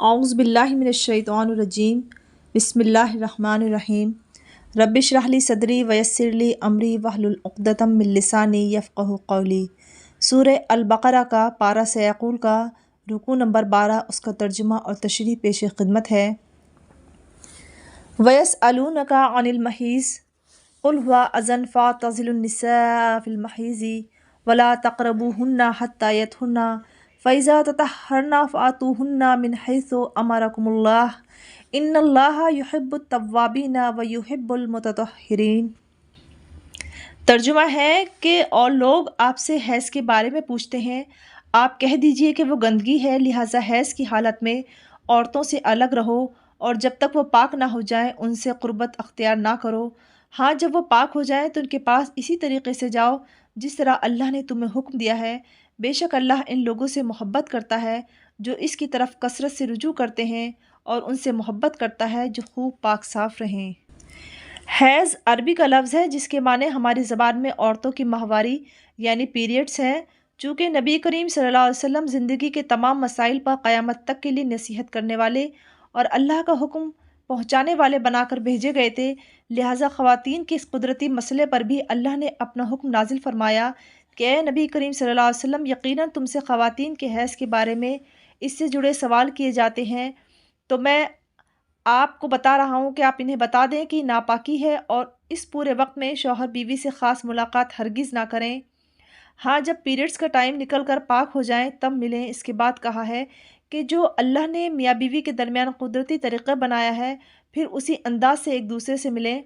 اعوذ باللہ من الشیطان الرجیم بسم اللہ الرحمن الرحیم رب اشرح لی صدری ویسر لی امری واحلل عقدۃ من لسانی یفقہوا قولی۔ سورہ البقرہ کا پارہ سیقول کا رکوع نمبر 12، اس کا ترجمہ اور تشریح پیش خدمت ہے۔ وَيَسْأَلُونَكَ عَنِ الْمَحِيضِ قُلْ هُوَ أَذًى فَاعْتَزِلُوا النِّسَاءَ فِي الْمَحِيضِ وَلَا تَقْرَبُوهُنَّ حَتَّى يَطْهُرْنَ فَإِذَا تَطَهَّرْنَ فَأْتُوهُنَّ مِنْ حَيْثُ أَمَرَكُمُ اللَّهُ إِنَّ اللَّهَ يُحِبُّ التَّوَّابِينَ وَيُحِبُّ الْمُتَطَهِّرِينَ۔ ترجمہ ہے کہ اور لوگ آپ سے حیض کے بارے میں پوچھتے ہیں، آپ کہہ دیجئے کہ وہ گندگی ہے، لہٰذا حیض کی حالت میں عورتوں سے الگ رہو، اور جب تک وہ پاک نہ ہو جائیں ان سے قربت اختیار نہ کرو۔ ہاں، جب وہ پاک ہو جائیں تو ان کے پاس اسی طریقے سے جاؤ جس طرح اللہ نے تمہیں حکم دیا ہے۔ بے شک اللہ ان لوگوں سے محبت کرتا ہے جو اس کی طرف کثرت سے رجوع کرتے ہیں، اور ان سے محبت کرتا ہے جو خوب پاک صاف رہیں۔ حیض عربی کا لفظ ہے جس کے معنی ہماری زبان میں عورتوں کی ماہواری یعنی پیریڈز ہیں۔ چونکہ نبی کریم صلی اللہ علیہ وسلم زندگی کے تمام مسائل پر قیامت تک کے لیے نصیحت کرنے والے اور اللہ کا حکم پہنچانے والے بنا کر بھیجے گئے تھے، لہٰذا خواتین کے اس قدرتی مسئلے پر بھی اللہ نے اپنا حکم نازل فرمایا کہ اے نبی کریم صلی اللہ علیہ وسلم، یقیناً تم سے خواتین کے حیض کے بارے میں اس سے جڑے سوال کیے جاتے ہیں، تو میں آپ کو بتا رہا ہوں کہ آپ انہیں بتا دیں کہ ناپاکی ہے، اور اس پورے وقت میں شوہر بیوی سے خاص ملاقات ہرگز نہ کریں۔ ہاں، جب پیریڈز کا ٹائم نکل کر پاک ہو جائیں تب ملیں۔ اس کے بعد کہا ہے کہ جو اللہ نے میاں بیوی کے درمیان قدرتی طریقہ بنایا ہے پھر اسی انداز سے ایک دوسرے سے ملیں۔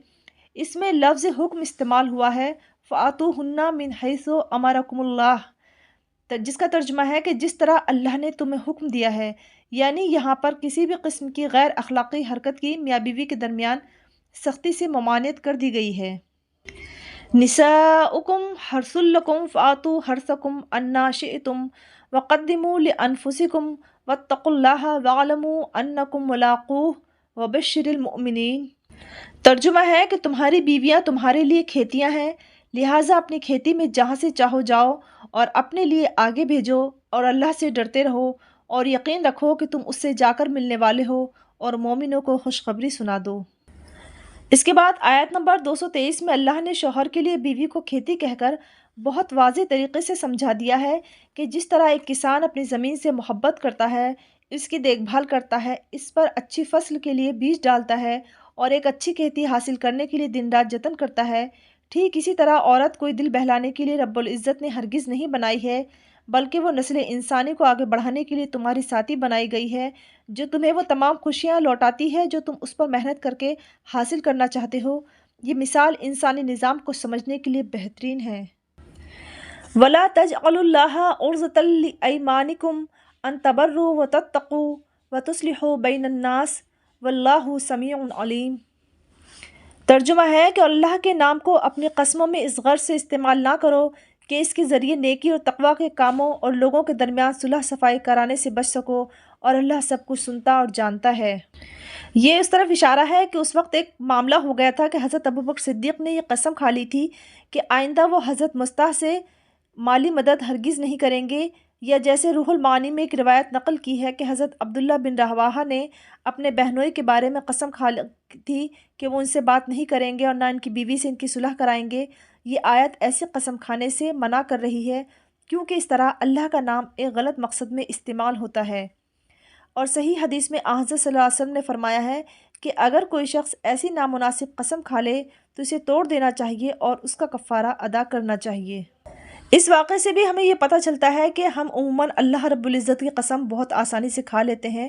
اس میں لفظ حکم استعمال ہوا ہے فَآتُوهُنَّ مِنْ حَيْثُ أَمَرَكُمُ اللَّهُ، جس کا ترجمہ ہے کہ جس طرح اللہ نے تمہیں حکم دیا ہے، یعنی یہاں پر کسی بھی قسم کی غیر اخلاقی حرکت کی میاں بیوی کے درمیان سختی سے ممانعت کر دی گئی ہے۔ نِسَاؤُکُمْ حَرْثٌ لَکُمْ فَآتُوا حَرْثَکُمْ أَنَّا شِئْتُمْ وَقَدِّمُوا لِأَنفُسِکُمْ وَاتَّقُوا اللَّهَ وَاعْلَمُوا أَنَّکُمْ مُلَاقُوهُ وَبَشِّرِ الْمُؤْمِنِینَ۔ ترجمہ ہے کہ تمہاری بیویاں تمہارے لیے کھیتیاں ہیں، لہٰذا اپنی کھیتی میں جہاں سے چاہو جاؤ اور اپنے لیے آگے بھیجو، اور اللہ سے ڈرتے رہو، اور یقین رکھو کہ تم اس سے جا کر ملنے والے ہو، اور مومنوں کو خوشخبری سنا دو۔ اس کے بعد آیت نمبر 223 میں اللہ نے شوہر کے لیے بیوی کو کھیتی کہہ کر بہت واضح طریقے سے سمجھا دیا ہے کہ جس طرح ایک کسان اپنی زمین سے محبت کرتا ہے، اس کی دیکھ بھال کرتا ہے، اس پر اچھی فصل کے لیے بیج ڈالتا ہے، اور ایک اچھی کھیتی حاصل کرنے کے لیے دن رات جتن کرتا ہے، ٹھیک اسی طرح عورت کوئی دل بہلانے کے لیے رب العزت نے ہرگز نہیں بنائی ہے، بلکہ وہ نسل انسانی کو آگے بڑھانے کے لیے تمہاری ساتھی بنائی گئی ہے، جو تمہیں وہ تمام خوشیاں لوٹاتی ہے جو تم اس پر محنت کر کے حاصل کرنا چاہتے ہو۔ یہ مثال انسانی نظام کو سمجھنے کے لیے بہترین ہے۔ وَلَا تَجْعَلُوا اللَّهَ عُرْضَةً لِأَيْمَانِكُمْ أَن تَبَرُّوا وَتَتَّقُوا وَتُصْلِحُوا بَيْنَ النَّاسِ وَاللَّهُ سَمِيعٌ عَلِيمٌ۔ ترجمہ ہے کہ اللہ کے نام کو اپنی قسموں میں اس غرض سے استعمال نہ کرو کہ اس کے ذریعے نیکی اور تقویٰ کے کاموں اور لوگوں کے درمیان صلح صفائی کرانے سے بچ سکو، اور اللہ سب کچھ سنتا اور جانتا ہے۔ یہ اس طرف اشارہ ہے کہ اس وقت ایک معاملہ ہو گیا تھا کہ حضرت ابوبکر صدیق نے یہ قسم کھا لی تھی کہ آئندہ وہ حضرت مصطح سے مالی مدد ہرگز نہیں کریں گے، یا جیسے روح المعانی میں ایک روایت نقل کی ہے کہ حضرت عبداللہ بن رواحہ نے اپنے بہنوئی کے بارے میں قسم کھا لی تھی کہ وہ ان سے بات نہیں کریں گے اور نہ ان کی بیوی سے ان کی صلح کرائیں گے۔ یہ آیت ایسے قسم کھانے سے منع کر رہی ہے کیونکہ اس طرح اللہ کا نام ایک غلط مقصد میں استعمال ہوتا ہے، اور صحیح حدیث میں حضرت صلی اللہ علیہ وسلم نے فرمایا ہے کہ اگر کوئی شخص ایسی نامناسب قسم کھا لے تو اسے توڑ دینا چاہیے اور اس کا کفارہ ادا کرنا چاہیے۔ اس واقعے سے بھی ہمیں یہ پتہ چلتا ہے کہ ہم عموماً اللہ رب العزت کی قسم بہت آسانی سے کھا لیتے ہیں،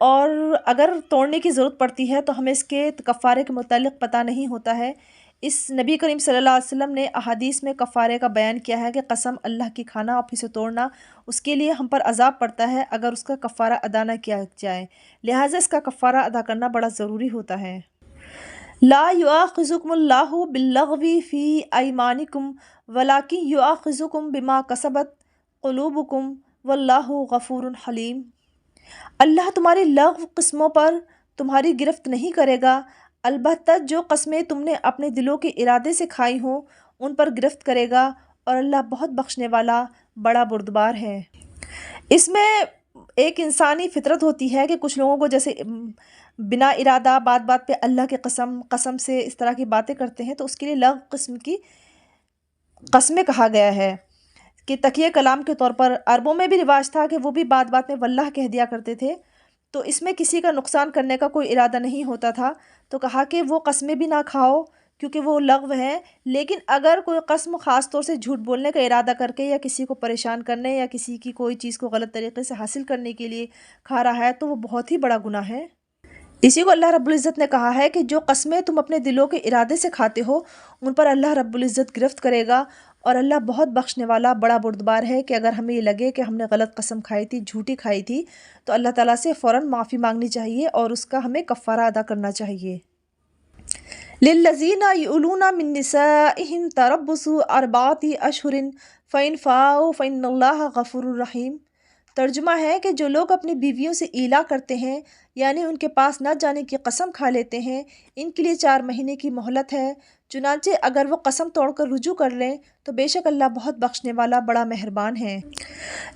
اور اگر توڑنے کی ضرورت پڑتی ہے تو ہمیں اس کے کفارے کے متعلق پتہ نہیں ہوتا ہے۔ اس نبی کریم صلی اللہ علیہ وسلم نے احادیث میں کفارے کا بیان کیا ہے کہ قسم اللہ کی کھانا اور پھر سے توڑنا، اس کے لیے ہم پر عذاب پڑتا ہے اگر اس کا کفارہ ادا نہ کیا جائے، لہٰذا اس کا کفارہ ادا کرنا بڑا ضروری ہوتا ہے۔ لا یؤاخذکم اللہ باللغو فی ایمانکم ولکن یؤاخذکم بما کسبت قلوبکم واللہ غفور حلیم۔ اللہ تمہاری لغو قسموں پر تمہاری گرفت نہیں کرے گا، البتہ جو قسمیں تم نے اپنے دلوں کے ارادے سے کھائی ہوں ان پر گرفت کرے گا، اور اللہ بہت بخشنے والا بڑا بردبار ہے۔ اس میں ایک انسانی فطرت ہوتی ہے کہ کچھ لوگوں کو جیسے بنا ارادہ بات بات پہ اللہ کے قسم سے اس طرح کی باتیں کرتے ہیں، تو اس کے لیے لغو قسم کی قسمیں کہا گیا ہے کہ تکیہ کلام کے طور پر عربوں میں بھی رواج تھا کہ وہ بھی بات بات میں واللہ کہہ دیا کرتے تھے، تو اس میں کسی کا نقصان کرنے کا کوئی ارادہ نہیں ہوتا تھا، تو کہا کہ وہ قسمیں بھی نہ کھاؤ کیونکہ وہ لغو ہیں، لیکن اگر کوئی قسم خاص طور سے جھوٹ بولنے کا ارادہ کر کے یا کسی کو پریشان کرنے یا کسی کی کوئی چیز کو غلط طریقے سے حاصل کرنے کے لیے کھا رہا ہے تو وہ بہت ہی بڑا گناہ ہے۔ اسی کو اللہ رب العزت نے کہا ہے کہ جو قسمیں تم اپنے دلوں کے ارادے سے کھاتے ہو ان پر اللہ رب العزت گرفت کرے گا، اور اللہ بہت بخشنے والا بڑا بردبار ہے کہ اگر ہمیں یہ لگے کہ ہم نے غلط قسم کھائی تھی، جھوٹی کھائی تھی، تو اللہ تعالیٰ سے فوراً معافی مانگنی چاہیے اور اس کا ہمیں کفارہ ادا کرنا چاہیے۔ لِلَّذِينَ يُؤْلُونَ مِن نِّسَائِهِمْ تَرَبُّصُ أَرْبَعَةِ أَشْهُرٍ فَإِنْ فَاءُوا فَإِنَّ اللَّهَ غَفُورٌ رَحِيمٌ۔ ترجمہ ہے کہ جو لوگ اپنی بیویوں سے ایلا کرتے ہیں یعنی ان کے پاس نہ جانے کی قسم کھا لیتے ہیں، ان کے لیے 4 مہینے کی مہلت ہے، چنانچہ اگر وہ قسم توڑ کر رجوع کر لیں تو بے شک اللہ بہت بخشنے والا بڑا مہربان ہے۔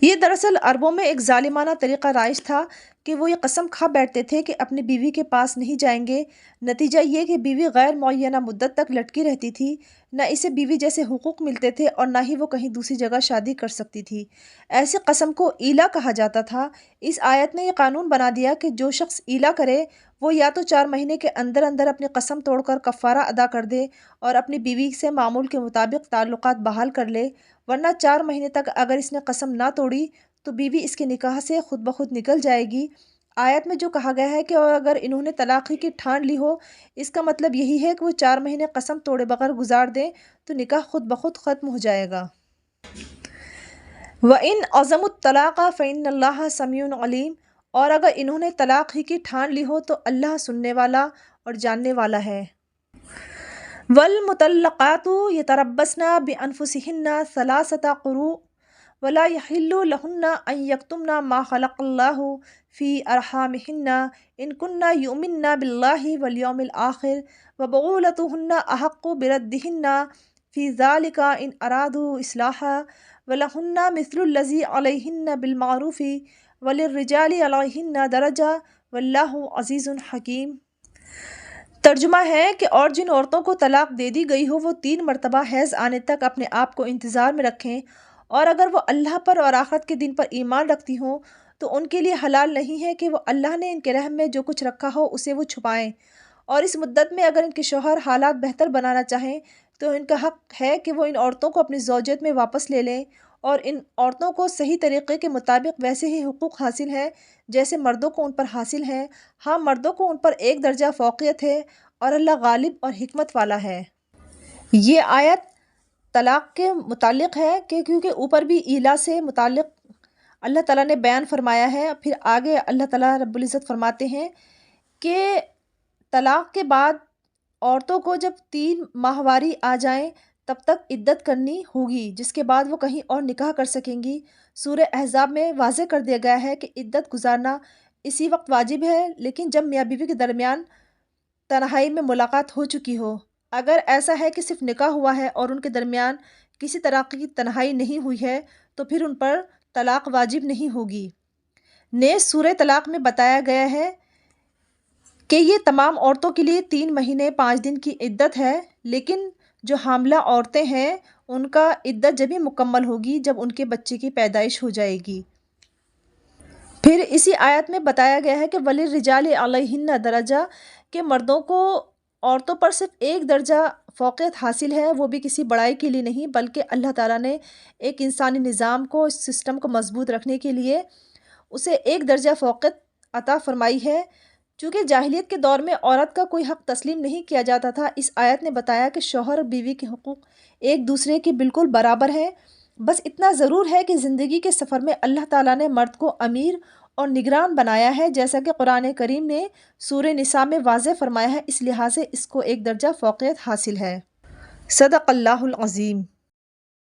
یہ دراصل عربوں میں ایک ظالمانہ طریقہ رائج تھا کہ وہ یہ قسم کھا بیٹھتے تھے کہ اپنی بیوی کے پاس نہیں جائیں گے، نتیجہ یہ کہ بیوی غیر معینہ مدت تک لٹکی رہتی تھی، نہ اسے بیوی جیسے حقوق ملتے تھے اور نہ ہی وہ کہیں دوسری جگہ شادی کر سکتی تھی۔ ایسی قسم کو ایلا کہا جاتا تھا۔ اس آیت نے یہ قانون بنا دیا کہ جو شخص ایلا کرے وہ یا تو 4 مہینے کے اندر اندر اپنی قسم توڑ کر کفارہ ادا کر دے اور اپنی بیوی سے معمول کے مطابق تعلقات بحال کر لے، ورنہ 4 مہینے تک اگر اس نے قسم نہ توڑی تو بیوی اس کے نکاح سے خود بخود نکل جائے گی۔ آیت میں جو کہا گیا ہے کہ اگر انہوں نے طلاق ہی کی ٹھان لی ہو، اس کا مطلب یہی ہے کہ وہ 4 مہینے قسم توڑے بغیر گزار دیں تو نکاح خود بخود ختم ہو جائے گا۔ وَإِنْ عَزَمُوا الطَّلَاقَ فَإِنَّ اللَّهَ سَمِيعٌ عَلِيمٌ، اور اگر انہوں نے طلاق ہی کی ٹھان لی ہو تو اللہ سننے والا اور جاننے والا ہے۔ وَالْمُطَلَّقَاتُ يَتَرَبَّصْنَ بِأَنفُسِهِنَّ 3 قُرُوءٍ وَلَا يَحِلُّ لَهُنَّ أَن يَكْتُمْنَ مَا خَلَقَ اللَّهُ فِي أَرْحَامِهِنَّ إِن كُنَّ يُؤْمِنَّ بِاللَّهِ وَالْيَوْمِ الْآخِرِ وَبُعُولَتُهُنَّ أَحَقُّ بِرَدِّهِنَّ فِي ذَلِكَ إِنْ أَرَادُوا إِصْلَاحًا وَلَهُنَّ مِثْلُ الَّذِي عَلَيْهِنَّ بِالْمَعْرُوفِ وَلِلرِّجَالِ عَلَيْهِنَّ دَرَجَةٌ وَاللَّهُ عَزِيزٌ حَكِيمٌ۔ ترجمہ ہے کہ اور جن عورتوں کو طلاق دے دی گئی ہو وہ 3 مرتبہ حیض آنے تک اپنے آپ کو انتظار میں رکھیں، اور اگر وہ اللہ پر اور آخرت کے دن پر ایمان رکھتی ہوں تو ان کے لیے حلال نہیں ہے کہ وہ اللہ نے ان کے رحم میں جو کچھ رکھا ہو اسے وہ چھپائیں، اور اس مدت میں اگر ان کے شوہر حالات بہتر بنانا چاہیں تو ان کا حق ہے کہ وہ ان عورتوں کو اپنی زوجیت میں واپس لے لیں، اور ان عورتوں کو صحیح طریقے کے مطابق ویسے ہی حقوق حاصل ہیں جیسے مردوں کو ان پر حاصل ہیں۔ ہاں، مردوں کو ان پر 1 درجہ فوقیت ہے اور اللہ غالب اور حکمت والا ہے۔ یہ آیت طلاق کے متعلق ہے کہ کیونکہ اوپر بھی ایلا سے متعلق اللہ تعالیٰ نے بیان فرمایا ہے، پھر آگے اللہ تعالیٰ رب العزت فرماتے ہیں کہ طلاق کے بعد عورتوں کو جب 3 ماہواری آ جائیں تب تک عدت کرنی ہوگی، جس کے بعد وہ کہیں اور نکاح کر سکیں گی۔ سورہ احزاب میں واضح کر دیا گیا ہے کہ عدت گزارنا اسی وقت واجب ہے، لیکن جب میاں بیوی کے درمیان تنہائی میں ملاقات ہو چکی ہو۔ اگر ایسا ہے کہ صرف نکاح ہوا ہے اور ان کے درمیان کسی طرح کی تنہائی نہیں ہوئی ہے تو پھر ان پر طلاق واجب نہیں ہوگی۔ نیز سورہ طلاق میں بتایا گیا ہے کہ یہ تمام عورتوں کے لیے 3 مہینے 5 دن کی عدت ہے، لیکن جو حاملہ عورتیں ہیں ان کا عدت جبھی مکمل ہوگی جب ان کے بچے کی پیدائش ہو جائے گی۔ پھر اسی آیت میں بتایا گیا ہے کہ وَلِلرِّجَالِ عَلَيْهِنَّ دَرَجَةٌ، کہ مردوں کو عورتوں پر صرف 1 درجہ فوقیت حاصل ہے، وہ بھی کسی بڑائی کے لیے نہیں بلکہ اللہ تعالیٰ نے ایک انسانی نظام کو، اس سسٹم کو مضبوط رکھنے کے لیے اسے 1 درجہ فوقیت عطا فرمائی ہے۔ چونکہ جاہلیت کے دور میں عورت کا کوئی حق تسلیم نہیں کیا جاتا تھا، اس آیت نے بتایا کہ شوہر اور بیوی کے حقوق ایک دوسرے کے بالکل برابر ہیں۔ بس اتنا ضرور ہے کہ زندگی کے سفر میں اللہ تعالیٰ نے مرد کو امیر اور نگران بنایا ہے، جیسا کہ قرآن کریم نے سورہ نساء میں واضح فرمایا ہے، اس لحاظ سے اس کو 1 درجہ فوقیت حاصل ہے۔ صدق اللہ العظیم۔